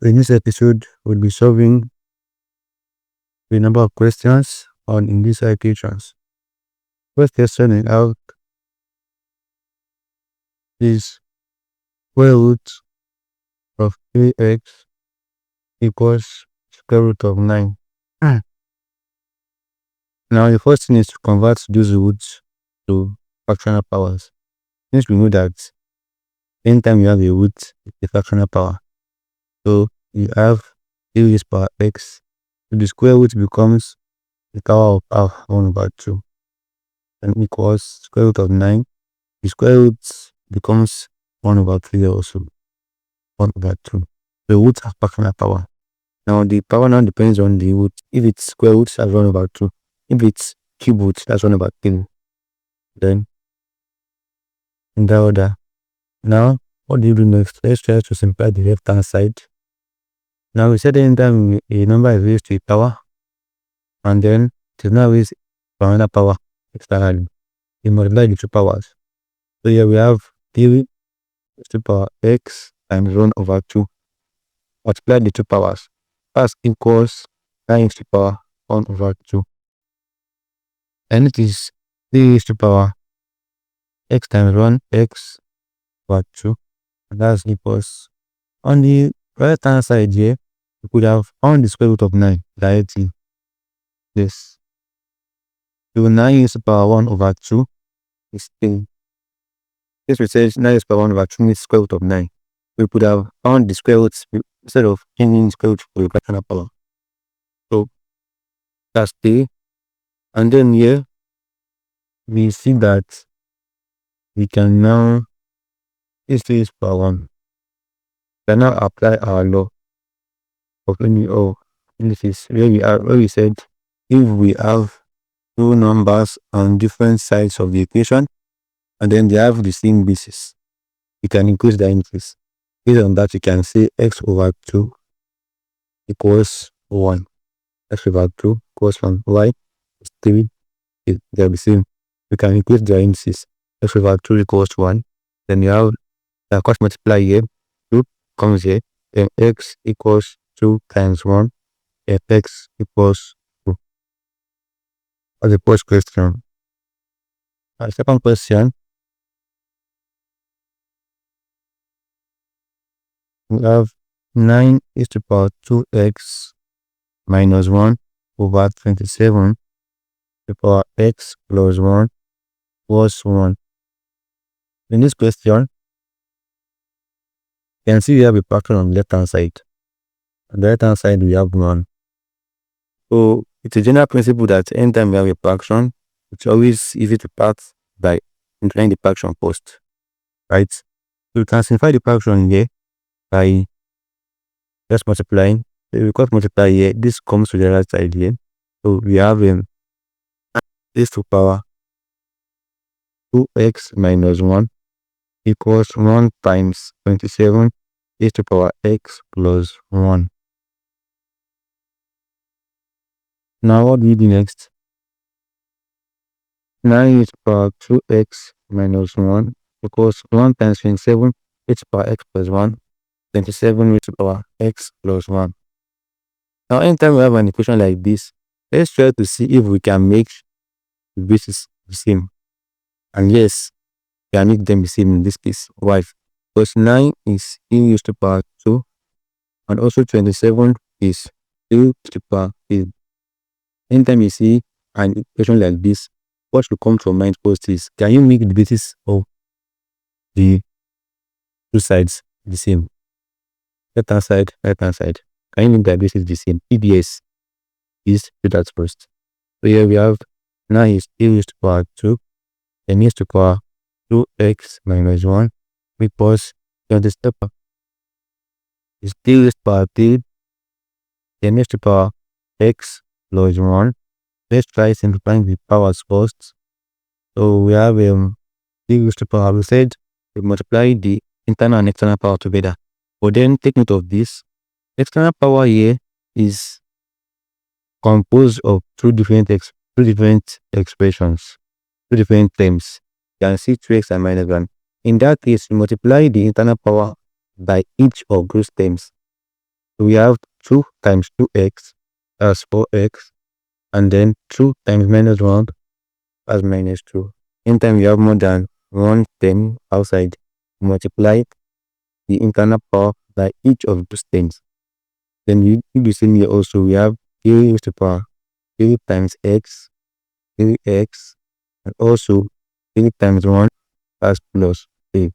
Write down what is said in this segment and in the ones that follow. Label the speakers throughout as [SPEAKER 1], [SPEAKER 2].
[SPEAKER 1] In this episode, we'll be solving a number of questions on indicial equations. First question we have is square root of 3x equals square root of 9. Now, the first thing is to convert those roots to fractional powers. Since we know that anytime you have a root, it's a fractional power. So you have 3 raised to power x. So the square root becomes the power of half 1/2 and equals square root of 9. The square root becomes 1/3 also. 1/2. The roots have fractional power. Now the power now depends on the root. If it's square root, that's 1/2. If it's cube root, that's 1/3. Then in that order. Now what do you do next? Let's try to simplify the left hand side. Now we said anytime a number is raised to a power and then it is now raised to another power externally, you multiply the two powers. So here we have 3 raised to the power x times 1/2. Multiply the two powers. That's equals 9 raised to the power 1/2. And it is 3 raised to the power x times 1/2. And that's equals, on the right hand side here, we could have found the square root of 9 directly. This. So 9 raised to the power 1/2 is 3. This will say 9 raised to the power 1/2 means square root of 9. We could have found the square root instead of changing the square root for the fractional power. So that's 3. And then here we see that we can now use 3 raised to the power 1. We can now apply our law of this is where we said if we have two numbers on different sides of the equation and then they have the same basis, we can increase their increase. Based on that, we can say x/2 equals 1. x/2 equals 1. Y is 3. They're the same. We can increase their indices. x/2 equals 1. Then you have the cross multiply here. 2 comes here. Then x equals 2 times 1. And x equals 2. That's the first question. The second question, we have 9 raised to the power 2x minus 1 over 27 to the power x plus 1 plus 1. In this question, you can see we have a fraction on the left hand side. On the right hand side, we have 1. So it's a general principle that anytime we have a fraction, it's always easy to start by including the fraction first, right? So we can simplify the fraction here by just multiplying. So we cross multiply here, this comes to the right side here. So we have raised to the power 2x minus 1 equals 1 times 27 raised to the power x plus 1. Now what do we do next? 9 raised to the power 2x minus 1 equals 1 times 27 raised to the power x plus 1. 27 raised to the power x plus 1. Now anytime we have an equation like this, let's try to see if we can make the bases the same. And yes, we can make them the same in this case. Why? Because 9 is e raised to the power 2 and also 27 is e raised to the power 8. Anytime you see an equation like this, what should come to mind first is, can you make the basis of the two sides the same? Left hand side, right hand side. Can you make the basis the same? PBS is do that first. So here we have 9 is e raised to the power 2 and e raised to the power 2x minus 1 equals 27 is e raised to the power 3 and e raised to the power x plus 1. Let's try simplifying the powers first. So we have 3 raised to the power. We said we multiply the internal and external power together. But then take note of this. External power here is composed of two different expressions, 2 different terms. You can see 2x and minus 1. In that case, we multiply the internal power by each of those terms. So we have 2 times 2x, that's 4x, and then 2 times minus 1, that's minus 2. Anytime we have more than one term outside, multiply the internal power by each of those terms. Then you do the same here also. We have 3 raised to power 3 times x, 3x, and also 3 times 1, that's plus 3.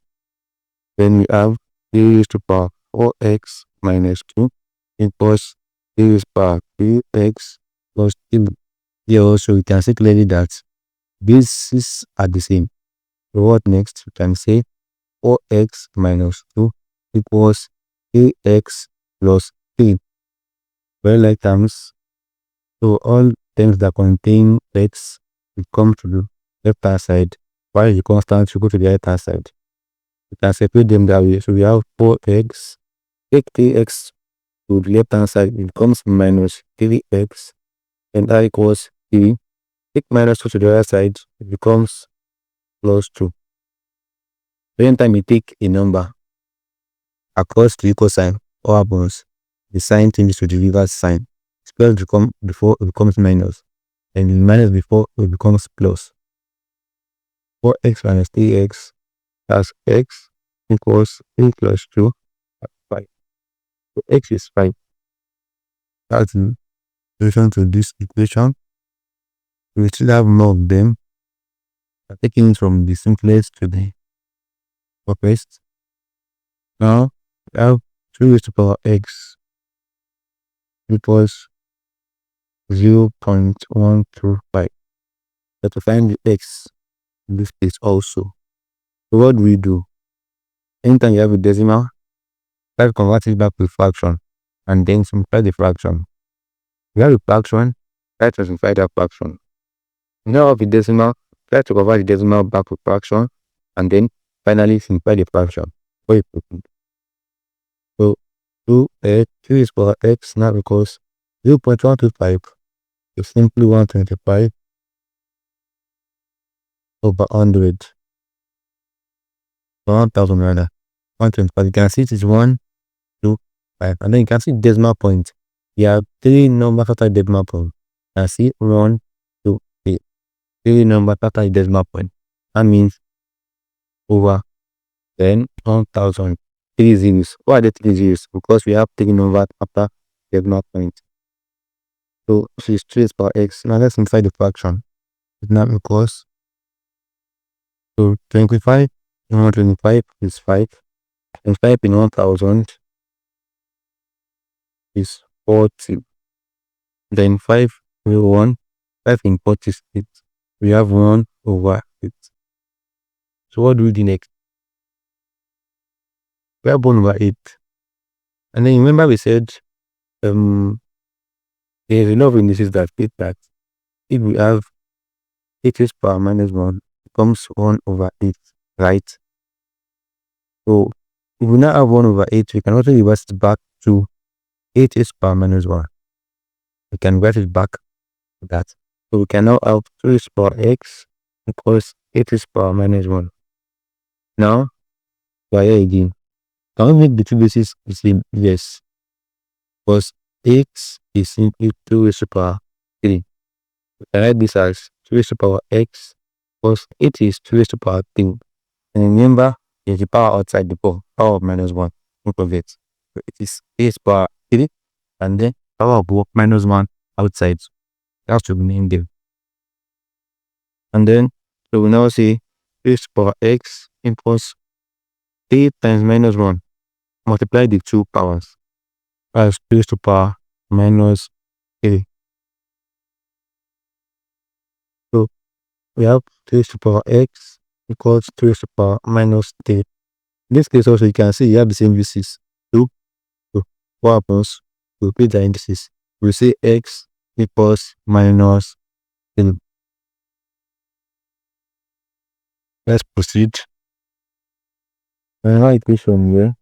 [SPEAKER 1] Then we have 3 raised to power 4x minus 2 equals 3 raised to power 3x plus 2. Here also we can see clearly that bases are the same. So what next? We can say 4x minus 2 equals 3x plus 3. Very like terms. So all terms that contain x will come to the left hand side, while the constant will go to the right hand side. We can separate them that way. So we have 4x, take 3x to the left hand side, it becomes minus 3x, and that equals 3. Take minus 2 to the right side, it becomes plus 2. So anytime you take a number across the equal sign, what happens? The sign changes to the reverse sign. Plus before it becomes minus, and the minus before it becomes plus. 4x minus 3x, that's x equals 3 plus 2, that's 5. So x is 5. That's the solution to this equation. We still have more of them. I'm taking it from the simplest to the toughest. Now we have 3 raised to power x equals 0.125. But to find the x in this case also. So what do we do? Anytime you have a decimal, try to convert it back to a fraction and then simplify the fraction. If you have a fraction, try to simplify that fraction. You now have a decimal, try to convert the decimal back to fraction and then finally simplify the fraction. So 2 raised to power x now equals 0.125 is simply 125 over 100. 1000 rather. 125. You can see it is 1, 2, 5. And then you can see decimal point. You have 3 numbers after decimal point. You can see 1, 2, 3. 3 numbers after decimal point. That means over 10, 1000. 3 zeros. Why are there 3 zeros? Because we have 3 numbers after decimal point. So this is 3 raised to power x. Now let's simplify the fraction. It now equals, so 25 in 125 is 5. And 5 in 1000 is 40. Then 5 will 1. 5 in 40 is 8. We have 1 over 8. So what do we do next? We have 1 over 8. And then remember we said there is a law of indices that states that if we have 8 raised to power minus 1, it becomes 1 over 8, right? So if we now have 1 over 8, we can also reverse it back to 8 raised to power minus 1. We can write it back to that. So we can now have 2 raised to power x equals 8 raised to power minus 1. Now, by here again, can we make the two bases the same? Yes. Because x is simply 2 raised to power 3. We can write this as 2 raised to power x plus 8 is 2 raised to power 3. And remember, there's the power outside the power of minus 1. Don't forget. So it is 8 raised to power 3 and then power of minus 1 outside. That should be named there. And then, so we now say 2 raised to power x equals 3 times minus 1. Multiply the two powers. As 2 raised to power minus 3. So we have 2 raised to power x equals 2 raised to power minus 3. In this case also you can see you have the same indices. So what happens? We repeat the indices. We say x equals minus 3. Let's proceed. Another equation here,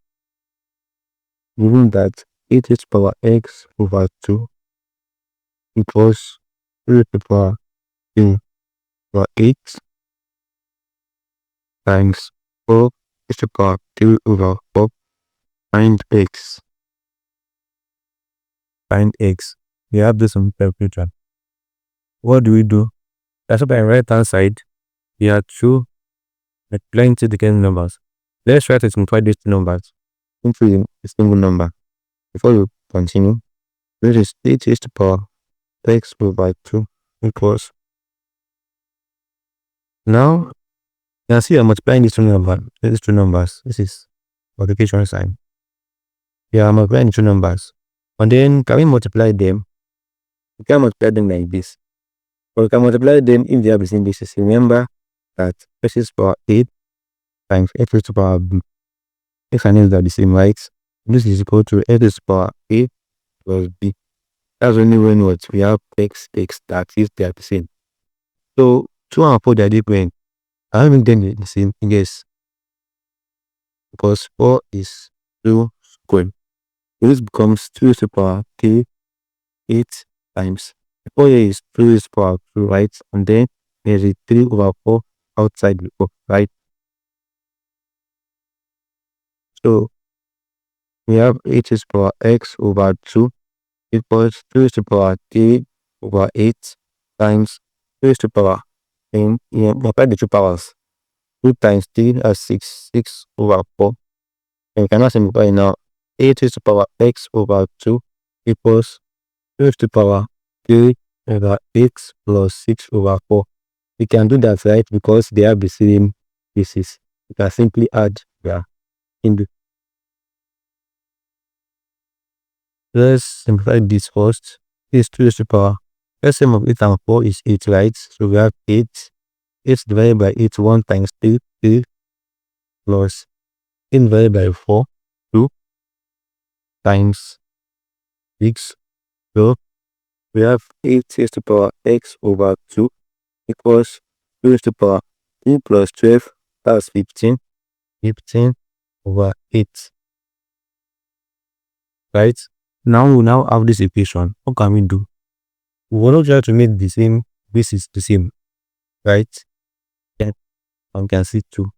[SPEAKER 1] given that 8 raised to power x over 2 equals 3 raised to power 3 over 8 times 4 raised to power 3 over 4 times x. find x. We have this on calculator. What do? That's up on the right hand side. We are two multiplying two different numbers. Let's try to simplify these two numbers into a single number. Before we continue, this is 8 raised to the power x over 2 equals. Now, you can see I'm multiplying these two numbers. This is multiplication sign. Yeah, I'm multiplying two numbers. And then, can we multiply them? We can multiply them like this. But we can multiply them if they are the same basis. Remember that x is power 8 times x raised to the power b. X and x are the same, right? This is equal to x raised to the power 8 plus b. That's only when what we have x that is they are the same. So 2 and 4 they are different. I don't make them the same. Yes. Because 4 is 2 squared. So this becomes 2 raised to the power 3 8 times 4 here is 2 raised to the power 2, right? And then there's a 3 over 4 outside the 4, right? So we have 8 raised to the power x over 2 equals 2 raised to the power 3 over 8 times 2 raised to the power 10. Multiply the two powers. 2 times 3 is 6 over 4. And we cannot simplify now. 8 raised to the power x over 2 equals 2 raised to the power 3 over x plus 6 over 4. We can do that, right? Because they have the same basis. We can simply add their into. Let's simplify this first. This 2 raised to the power. LCM of 8 and 4 is 8, right? So we have 8. 8 divided by 8, 1 times 3 plus 8 divided by 4, 2 times 6. So we have 8 raised to the power x over 2 equals 2 raised to the power 3 plus 12, that's 15. 15 over 8. Right? Now we now have this equation. What can we do? We want to try to make the same basis the same. Right? Then we can see 2.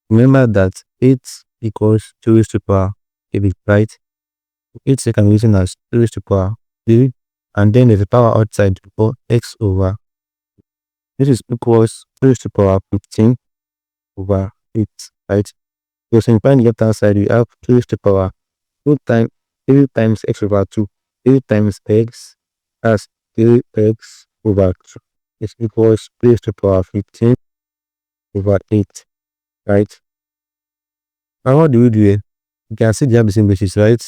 [SPEAKER 1] Remember that 8 equals 2 raised to the power 8, right? 8 can be written as 2 raised to the power 3, and then there's a power outside for x over. This is equals 2 raised to the power 15 over 8, right? So simplifying the left hand side, we have 2 raised to the power 2 times 3 times x over 2. 3 times x as 3x over 2. It equals 3 raised to the power 15 over 8, right? Now what do we do here? You can see they have the same basis, right?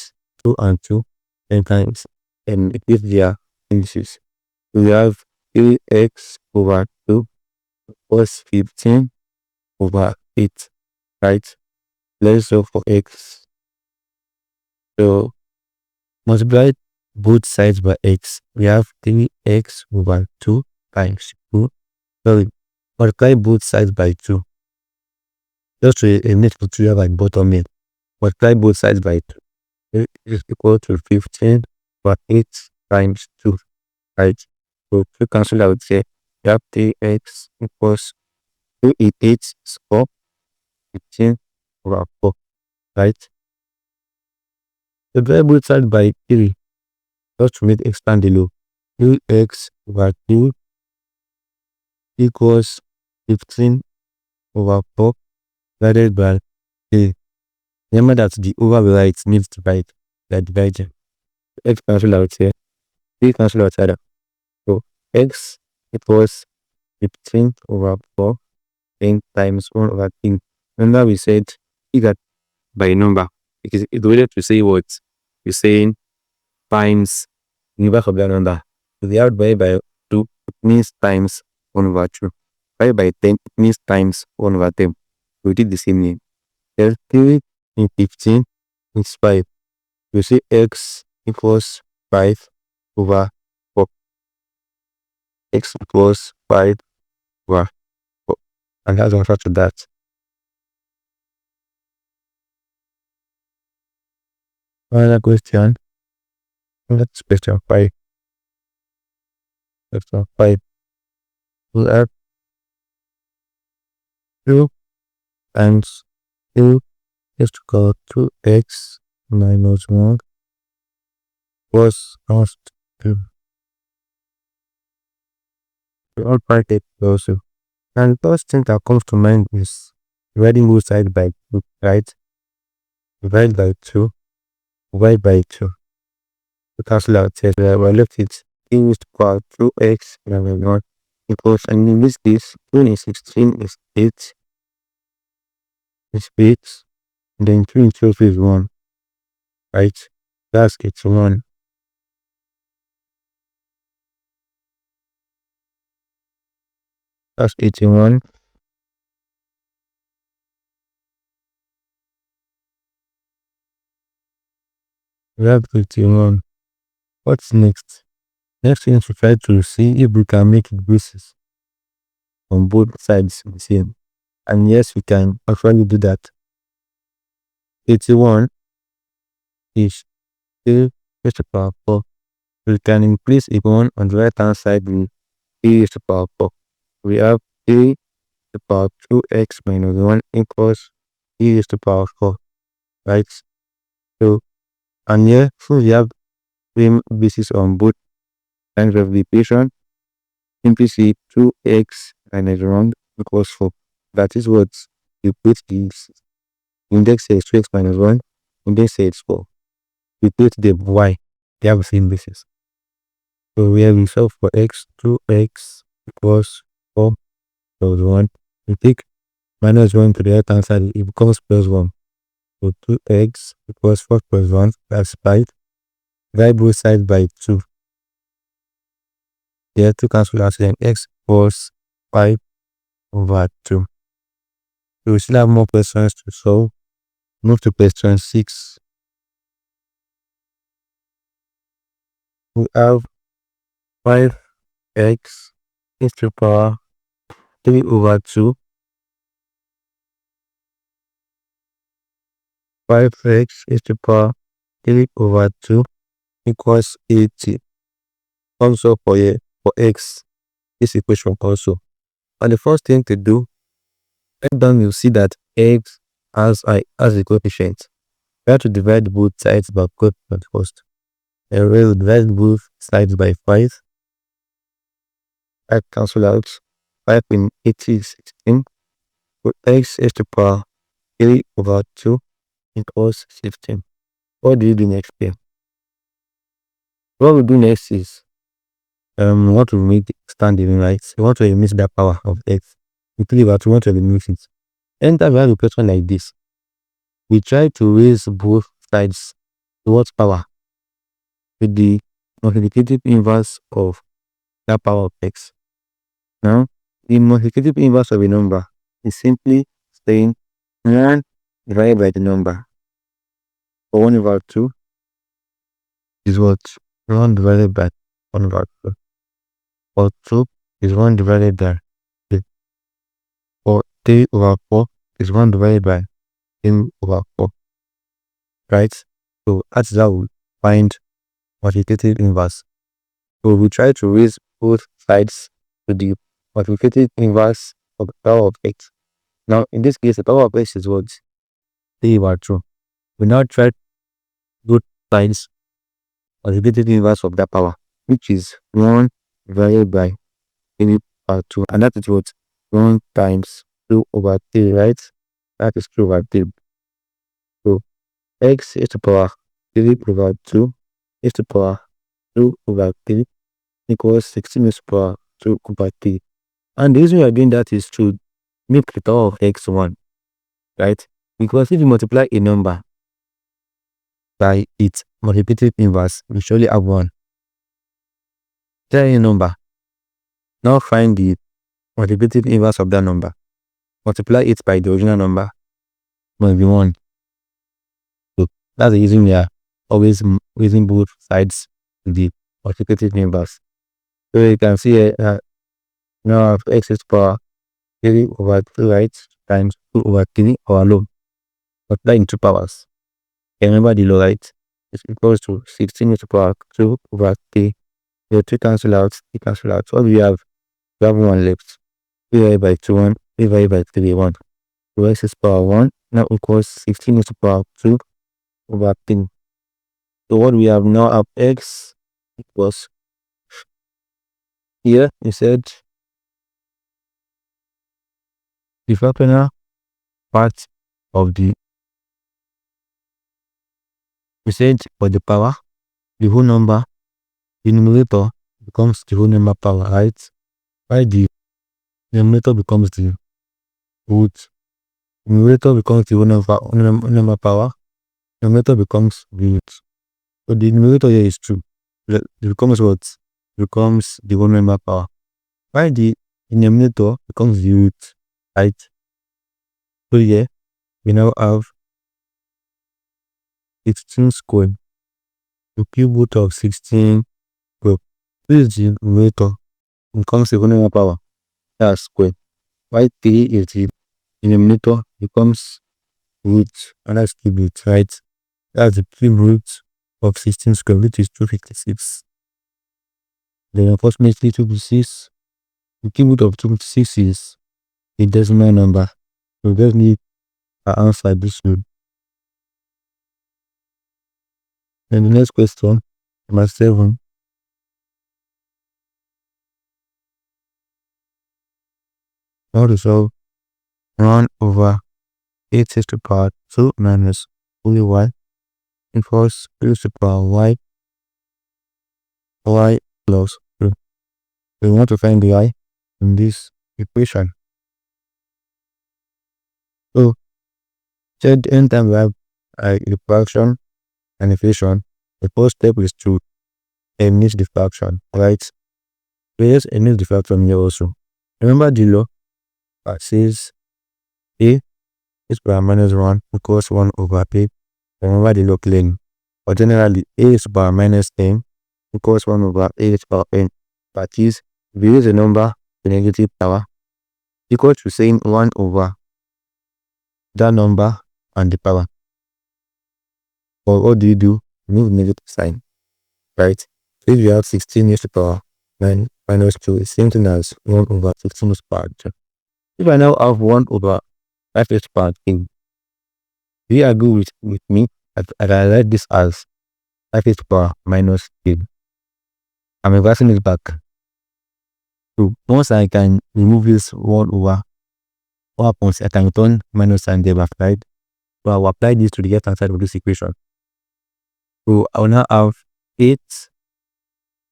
[SPEAKER 1] 2 and 2 10 times and if they are indices. We have 3x over 2 plus 15 over 8, right? Let's solve for x. So multiply both sides by x. We have 3x over 2 times 2. Sorry, multiply both sides by 2. Just to eliminate the 2 by bottom here. Multiply both sides by 2. It is equal to 15 over 8 times 2, right? So to cancel, I would say we have 3x equals 2 in 8 is 4, 15 over 4, right? Divide both sides by 3, just to make it expand below. 2x over 2 equals 15 over 4 divided by 3. Remember that the over right needs to divide by dividing. X cancel out here, 3 cancel outside. So x equals 15 over 4 10 times 1 over 3. Remember we said either by number, because it's the way to say what you're saying times the back of that number. So the out by 2, it means times 1 over 2. By 10, it means times 1 over 10. We did the same thing. 3 in 15 is 5. You see x equals 5 over 4. X equals 5 over 4. And that's the answer to that. Another question. That's question 5. Question 5. We have 2 times 2 is to call 2x minus 1 equals almost to all part x also. And the first thing that comes to mind is dividing both sides by 2, right? Divide by 2, divide by 2. To cancel out here, we're left with e raised to power 2x minus 1 equals, and in this case, 2 in 16 is 8, is 8, and then 2 in 12 is 1, right? That's 81. That's 81. We have 81. What's next? Next thing is to try to see if we can make it basis on both sides the same. And yes, we can actually do that. 81 is 2 raised to power 4. We can increase a 1 on the right hand side with e raised to power 4. We have a to the power 2x minus 1 equals e raised to power 4, right? So, and here, so we have same basis on both sides of the equation. Simply say 2x minus 1 equals 4. That is what you put this index says 2x minus 1, index says 4. We put the y, they have the same basis. So we have solve for x, 2x equals 4 plus 1. We take minus 1 to the right hand side, it becomes plus 1. So 2x equals 4 plus 1, that's 5. Divide both sides by 2. There, 2 cancel out, then x equals 5 over 2. So we still have more questions to solve. Move to question 6. We have 5x raised to the power 3 over 2. 5x raised to the power 3 over 2 equals 80. Also for x, this equation also. And the first thing to do, write down, you'll see that x has a coefficient. We have to divide both sides by coefficient first. And we will divide both sides by 5. I cancel out. 5 in 80 is 16. So x raised to the power 3 over 2 equals 15. What do you do next here? What we do next is we want to make it standing, right? We want to eliminate that power of x. We want to eliminate it. Anytime we have a question like this, we try to raise both sides towards power with the multiplicative inverse of that power of x. Now, the multiplicative inverse of a number is simply saying 1 divided by the number. So 1 over 2 is what? 1 divided by 1 over 2. Or 2 is 1 divided by 3. Or 3 over 4 is 1 divided by 3 over 4. Right? So that's how we find multiplicative inverse. So we try to raise both sides to the multiplicative inverse of the power of x. Now, in this case, the power of x is what? 3 over 2. We now try both sides multiplicative inverse of that power, which is 1 divided by 3 over 2. And that is what? 1 times 2 over 3, right? That is 2 over 3. So x is to the power 3 over 2 is to the power 2 over 3 equals 16 is to the power 2 over 3. And the reason we are doing that is to make the power of x 1, right? Because if you multiply a number by its multiplicative inverse, we surely have 1. Tell a number. Now find the multiplicative inverse of that number. Multiply it by the original number, must be 1. So that's the reason we are always raising both sides to the multiplicative inverse. So you can see here now x is to the power 3 over 2, right? Times 2 over 3 our low. Multiply in 2 powers. Remember the low, right? It's equals to 16 is to the power 2 over 3. The 2 cancel out, 3 cancel out. What do we have? We have 1 left. 3 divided by 2, 1. 3 divided by 3, 1. So x is power 1 now equals 16 is to the power 2 over 3. So what we have now have x equals, here we said the fractional part of the, we said for the power, the whole number, the numerator becomes the whole number power, right? While the numerator becomes the root. Numerator becomes the whole number power. Numerator becomes the root. So the numerator here is true. It becomes what? Becomes the whole number power. While the denominator becomes the root, right? So here we now have 16 squared. The cube root of 16 squared. This is the numerator. Becomes the whole number power. That's squared. While 3 is the denominator, becomes root, and that's cube root, right? That's the cube root of 16 squared, which is 256. Then unfortunately 256, the cube root of 256 is a decimal number. So we just need our answer this one. Then the next question, number 7. How to solve 1 over 8 raised to the power 2 minus only y equals raised to the power y plus 2. We want to find the y in this equation. So, said anytime we have a fraction and a fraction, the first step is to eliminate the fraction, right? So let's eliminate the fraction here also. Remember the law that says a is power minus 1 equals 1 over a. Remember the law clearly. But generally, a is power minus n equals 1 over a is power n. That is, if we use a number to negative power, equal to saying 1 over that number and the power. But what do? You move negative sign, right? So if you have 16 raised to the power 9 minus 2, is same thing as 1 over 16 raised to the power 2. If I now have 1 over 5 raised to the power 3, do you agree with me? I write this as 5 raised to the power minus 3. I'm reversing it back. So once I can remove this 1 over, what happens? I can return minus sign there back, right? So I will apply this to the left hand side of this equation. So I will now have 8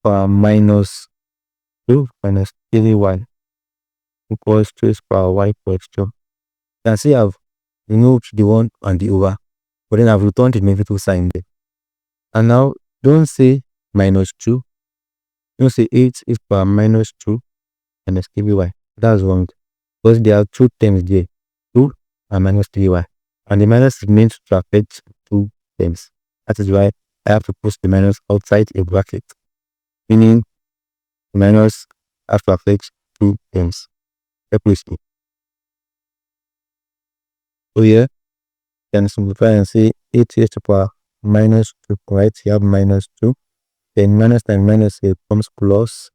[SPEAKER 1] power minus 2 minus 3y equals 2 power y plus 2. You can see I've removed the 1 and the over, but then I've returned the negative sign there. And now don't say minus 2. Don't say 8 is power minus 2 minus 3y. That's wrong. Because there are 2 terms there, 2 and minus 3y. And the minus is meant to affect 2 terms. That is why I have to put the minus outside a bracket. Meaning minus have to affect 2 terms. So here, you can simplify and say 8 raised to the power minus 2, right? You have minus 2. Then minus times minus here becomes plus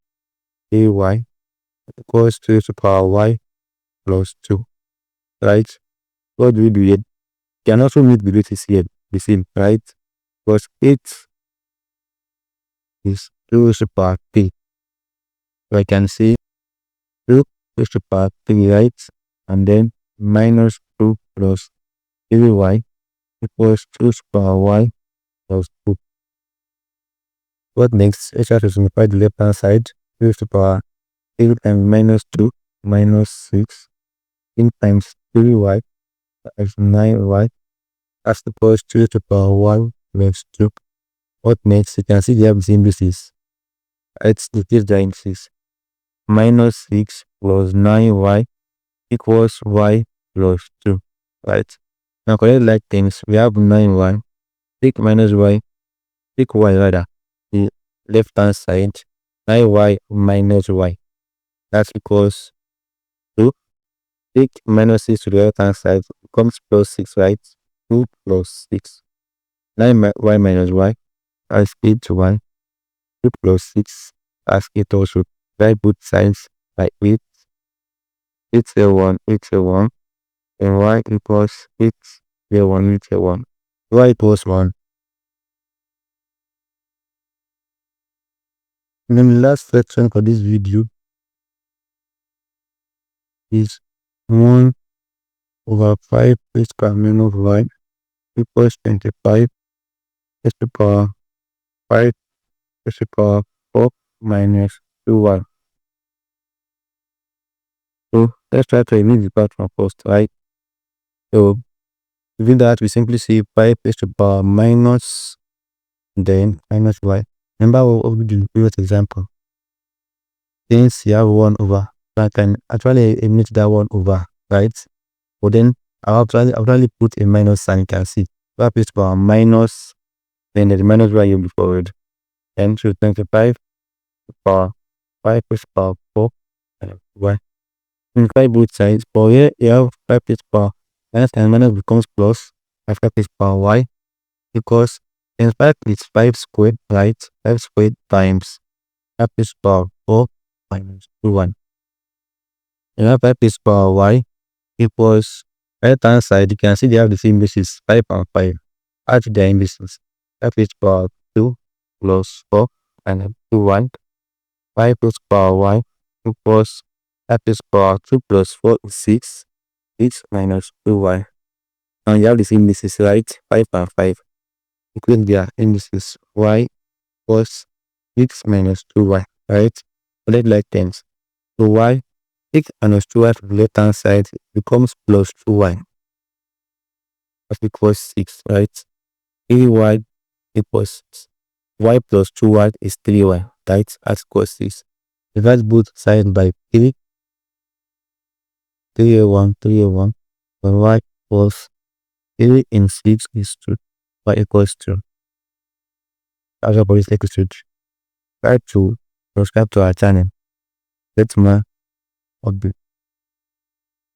[SPEAKER 1] ay equals 2 raised to the power y plus 2, right? What do we do here? You can also make the rate here the same, right? Because 8 is 2 raised to the power 3. So I can say 2 raised to the power 3, right? And then minus 2 plus 3y equals 2 raised to the power y plus 2. What next? Let's try to simplify the left hand side. 2 raised to the power 3 times minus 2 minus 6 times 3y times 9y. That's the first 2 raised to the power y plus 2. What next? You can see they have the same basis. Let's replace the indices. Minus 6 plus 9y equals y plus 2, right? Now collect like terms. We have 9y. Take minus y. Take y rather. The left hand side. 9y minus y. That's equals 2. Take minus 6 to the right hand side. Becomes plus 6, right? 2 plus 6. 9y minus y. That's 8y. 2 plus 6. That's 8 also. Divide both sides by 8. 8 here 1. And y equals 8 here 1, 8 here 1. Y equals 1. And then the last section for this video is 1 over 5 raised to the power minus y equals 25 raised to the power 5 raised to the power 4 minus 2y. So let's try to remove the part from first, right? So to do that, we simply see 5 raised to the power minus, then minus y. Remember what we did in the previous example. Since you have 1 over, so I can actually eliminate that 1 over, right? But then I'll actually put a minus sign. You can see 5 raised to the power minus, then the minus y will be forward. And so 25 to the power 5 raised to the power 4 and y. Simplify both sides. For here, you have 5 raised to the power minus and minus becomes plus 5 raised to the power y, because in fact it's 5 squared, right? 5 squared times 5 raised to the power 4 minus 2y. You have 5 raised to the power y equals, right hand side, you can see they have the same basis, 5 and 5. Add their indices. 5 raised to the power 2 plus 4 and 2y. 5 raised to the power y equals 5 raised to the power 2 plus 4 is 6. 6 minus 2y. Now you have the same indices, right? 5 and 5. Include their indices. Y equals 6 minus 2y, right? Collect like terms. So y, 6 minus 2y from the left hand side becomes plus 2y. That equals 6, right? 3y equals 6. Y plus 2y is 3y, right? That equals 6. Divide both sides by 3. 3a1, 3a1. When y equals 3 in 6 is 2. Y equals 2. That's what is equals to 2. Try to subscribe to our channel. Let's more update.